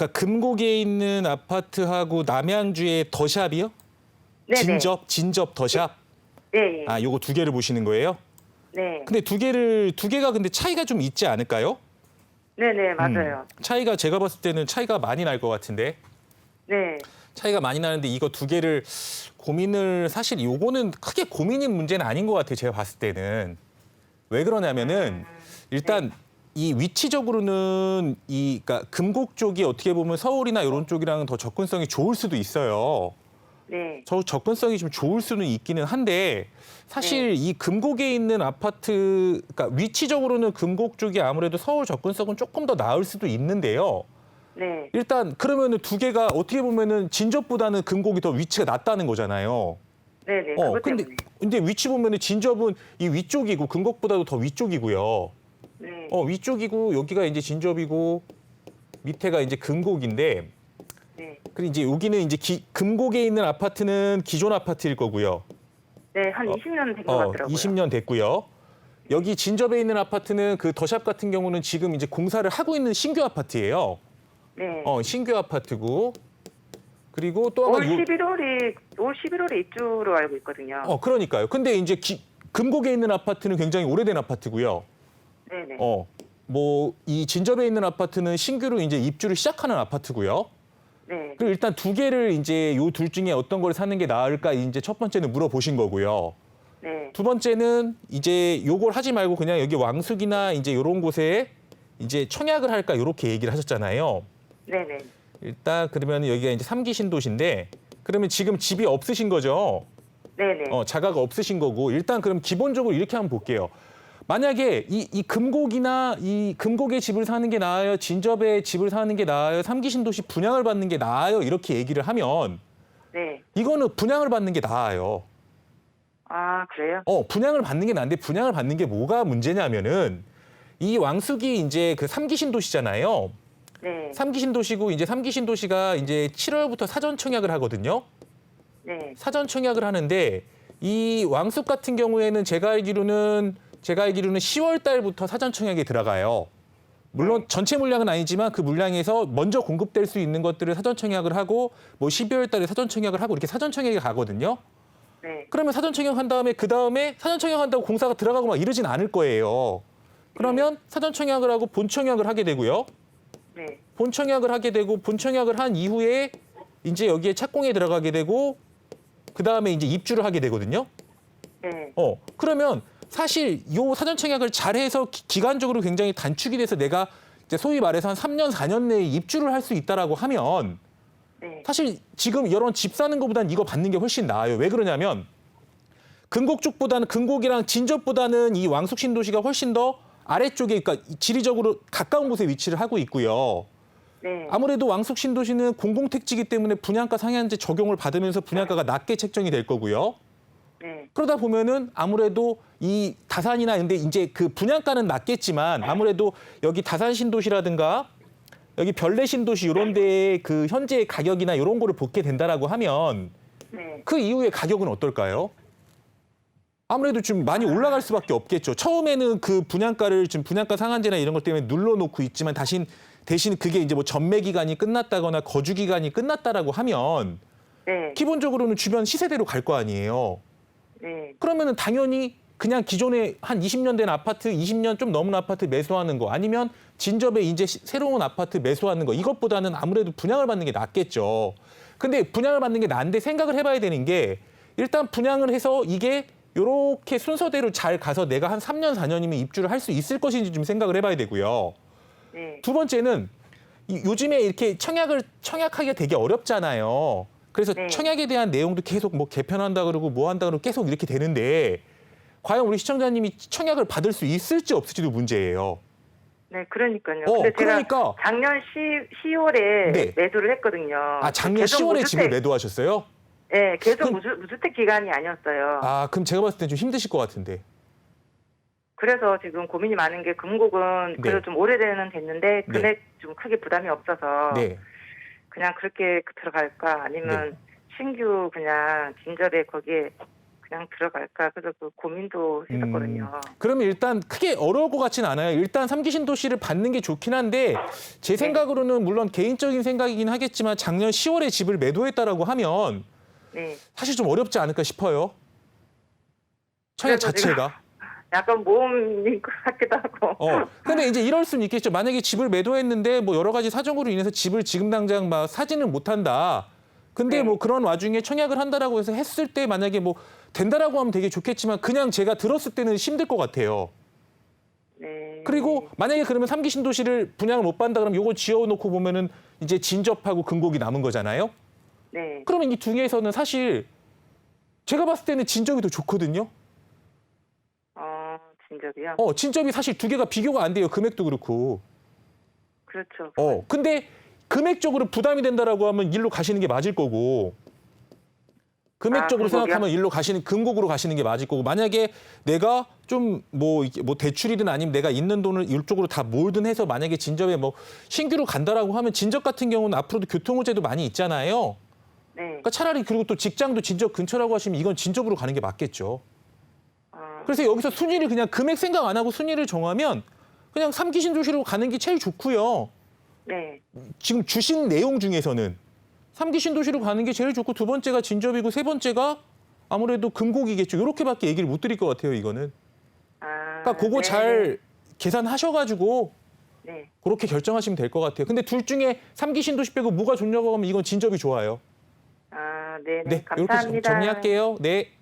그러니까 금곡에 있는 아파트하고 남양주의 더샵이요? 네네. 진접 더샵? 네. 아, 요거 두 개를 보시는 거예요? 네. 근데 두 개가 근데 차이가 좀 있지 않을까요? 네네, 맞아요. 차이가 제가 봤을 때는 차이가 많이 날 것 같은데. 네. 차이가 많이 나는데 이거 두 개를 고민을 사실 요거는 크게 고민인 문제는 아닌 것 같아요. 제가 봤을 때는. 왜 그러냐면은 일단 이 위치적으로는 그러니까 금곡 쪽이 어떻게 보면 서울이나 이런 쪽이랑은 더 접근성이 좋을 수도 있어요. 네. 저 접근성이 좀 좋을 수는 있기는 한데 사실 이 금곡에 있는 아파트, 그러니까 위치적으로는 금곡 쪽이 아무래도 서울 접근성은 조금 더 나을 수도 있는데요. 네. 일단 그러면은 두 개가 어떻게 보면은 진접보다는 금곡이 더 위치가 낫다는 거잖아요. 네네. 그것 근데 때문에. 위치 보면은 진접은 이 위쪽이고 금곡보다도 더 위쪽이고요. 네. 위쪽이고 여기가 이제 진접이고 밑에가 이제 금곡인데 네. 그리고 이제 여기는 이제 금곡에 있는 아파트는 기존 아파트일 거고요. 네, 한 20년 된 것 같더라고요. 20년 됐고요. 여기 진접에 있는 아파트는 그 더샵 같은 경우는 지금 이제 공사를 하고 있는 신규 아파트예요. 네. 신규 아파트고 그리고 또 한 올 가지 11월에 입주로 알고 있거든요. 그러니까요. 근데 이제 금곡에 있는 아파트는 굉장히 오래된 아파트고요. 네네. 뭐 이 진접에 있는 아파트는 신규로 이제 입주를 시작하는 아파트고요. 네. 그리고 일단 두 개를 이제 요 둘 중에 어떤 걸 사는 게 나을까 이제 첫 번째는 물어보신 거고요. 네. 두 번째는 이제 요걸 하지 말고 그냥 여기 왕숙이나 이제 요런 곳에 이제 청약을 할까 요렇게 얘기를 하셨잖아요. 네네. 일단 그러면 여기가 이제 3기 신도시인데 그러면 지금 집이 없으신 거죠? 네네. 자가가 없으신 거고 일단 그럼 기본적으로 이렇게 한번 볼게요. 만약에 이 금곡이나 이 금곡에 집을 사는 게 나아요? 진접에 집을 사는 게 나아요? 3기 신도시 분양을 받는 게 나아요? 이렇게 얘기를 하면 네. 이거는 분양을 받는 게 나아요. 아, 그래요? 분양을 받는 게 나은데 분양을 받는 게 뭐가 문제냐면은 이 왕숙이 이제 그 3기 신도시잖아요. 네. 3기 신도시고 이제 3기 신도시가 이제 7월부터 사전 청약을 하거든요. 네. 사전 청약을 하는데 이 왕숙 같은 경우에는 제가 알기로는 10월 달부터 사전 청약에 들어가요. 물론 전체 물량은 아니지만 그 물량에서 먼저 공급될 수 있는 것들을 사전 청약을 하고 뭐 12월 달에 사전 청약을 하고 이렇게 사전 청약이 가거든요. 네. 그러면 사전 청약한 다음에 그다음에 사전 청약한다고 공사가 들어가고 막 이러진 않을 거예요. 그러면 사전 청약을 하고 본 청약을 하게 되고요. 네. 본 청약을 하게 되고 본 청약을 한 이후에 이제 여기에 착공에 들어가게 되고 그다음에 이제 입주를 하게 되거든요. 네. 그러면 사실 요 사전 청약을 잘해서 기간적으로 굉장히 단축이 돼서 내가 이제 소위 말해서 한 3년, 4년 내에 입주를 할 수 있다라고 하면 네. 사실 지금 이런 집 사는 것보다는 이거 받는 게 훨씬 나아요. 왜 그러냐면 금곡 쪽보다는 금곡이랑 진접보다는 이 왕숙 신도시가 훨씬 더 아래쪽에 그러니까 지리적으로 가까운 곳에 위치를 하고 있고요. 네. 아무래도 왕숙 신도시는 공공택지이기 때문에 분양가 상한제 적용을 받으면서 분양가가 낮게 책정이 될 거고요. 네. 그러다 보면은 아무래도 이 다산이나 근데 이제 그 분양가는 낮겠지만 아무래도 여기 다산 신도시라든가 여기 별내 신도시 이런 데의 그 현재 가격이나 이런 거를 보게 된다라고 하면 네. 그 이후에 가격은 어떨까요? 아무래도 좀 많이 올라갈 수밖에 없겠죠. 처음에는 그 분양가를 지금 분양가 상한제나 이런 것 때문에 눌러놓고 있지만 대신 그게 이제 뭐 전매 기간이 끝났다거나 거주 기간이 끝났다라고 하면 네. 기본적으로는 주변 시세대로 갈 거 아니에요. 네. 그러면은 당연히 그냥 기존에 한 20년 된 아파트, 20년 좀 넘은 아파트 매수하는 거 아니면 진접에 이제 새로운 아파트 매수하는 거 이것보다는 아무래도 분양을 받는 게 낫겠죠. 근데 분양을 받는 게 나은데 생각을 해봐야 되는 게 일단 분양을 해서 이게 이렇게 순서대로 잘 가서 내가 한 3년, 4년이면 입주를 할 수 있을 것인지 좀 생각을 해봐야 되고요. 네. 두 번째는 요즘에 이렇게 청약하기가 되게 어렵잖아요. 그래서 네. 청약에 대한 내용도 계속 뭐 개편한다 그러고 뭐 한다 그러고 계속 이렇게 되는데 과연 우리 시청자님이 청약을 받을 수 있을지 없을지도 문제예요. 네, 그러니까요. 근데 그러니까 제가 작년 10월에 네. 매도를 했거든요. 작년 계속 10월에 집을 매도하셨어요? 네, 계속 그럼- 무주택 기간이 아니었어요. 그럼 제가 봤을 때 좀 힘드실 것 같은데. 그래서 지금 고민이 많은 게 금곡은 네. 그래도 좀 오래되는 됐는데 네. 금액 좀 크게 부담이 없어서 네. 그냥 그렇게 들어갈까 아니면 신규 그냥 진접에 거기에 그냥 들어갈까 그래서 그 고민도 했었거든요. 그러면 일단 크게 어려울 것 같지는 않아요. 일단 3기 신도시를 받는 게 좋긴 한데 제 생각으로는 물론 개인적인 생각이긴 하겠지만 작년 10월에 집을 매도했다라고 하면 네. 사실 좀 어렵지 않을까 싶어요. 청약 그래서 지금 자체가. 약간 모험인 것 같기도 하고. 근데 이제 이럴 수는 있겠죠. 만약에 집을 매도했는데 뭐 여러 가지 사정으로 인해서 집을 지금 당장 막 사지는 못한다. 근데 네. 뭐 그런 와중에 청약을 한다라고 해서 했을 때 만약에 뭐 된다라고 하면 되게 좋겠지만 그냥 제가 들었을 때는 힘들 것 같아요. 네. 그리고 만약에 그러면 3기 신도시를 분양을 못 받는다 그러면 요거 지어놓고 보면은 이제 진접하고 근곡이 남은 거잖아요. 네. 그러면 이 두 개에서는 사실 제가 봤을 때는 진접이 더 좋거든요. 진접이요? 진접이 사실 두 개가 비교가 안 돼요. 금액도 그렇고. 그렇죠. 근데 금액적으로 부담이 된다라고 하면 일로 가시는 게 맞을 거고. 금액적으로 금곡이요? 생각하면 일로 가시는 금곡으로 가시는 게 맞을 거고. 만약에 내가 좀 뭐 대출이든 아니면 내가 있는 돈을 이쪽으로 다 몰든 해서 만약에 진접에 뭐 신규로 간다라고 하면 진접 같은 경우는 앞으로도 교통호재도 많이 있잖아요. 네. 그러니까 차라리 그리고 또 직장도 진접 근처라고 하시면 이건 진접으로 가는 게 맞겠죠. 그래서 여기서 순위를 그냥 금액 생각 안 하고 순위를 정하면 그냥 3기 신도시로 가는 게 제일 좋고요. 네. 지금 주신 내용 중에서는 3기 신도시로 가는 게 제일 좋고 두 번째가 진접이고 세 번째가 아무래도 금곡이겠죠. 이렇게밖에 얘기를 못 드릴 것 같아요, 이거는. 그러니까 그거 네. 잘 계산하셔가지고 네. 그렇게 결정하시면 될 것 같아요. 근데 둘 중에 3기 신도시 빼고 뭐가 좋냐고 하면 이건 진접이 좋아요. 네네. 네, 이렇게 감사합니다. 정리할게요. 네.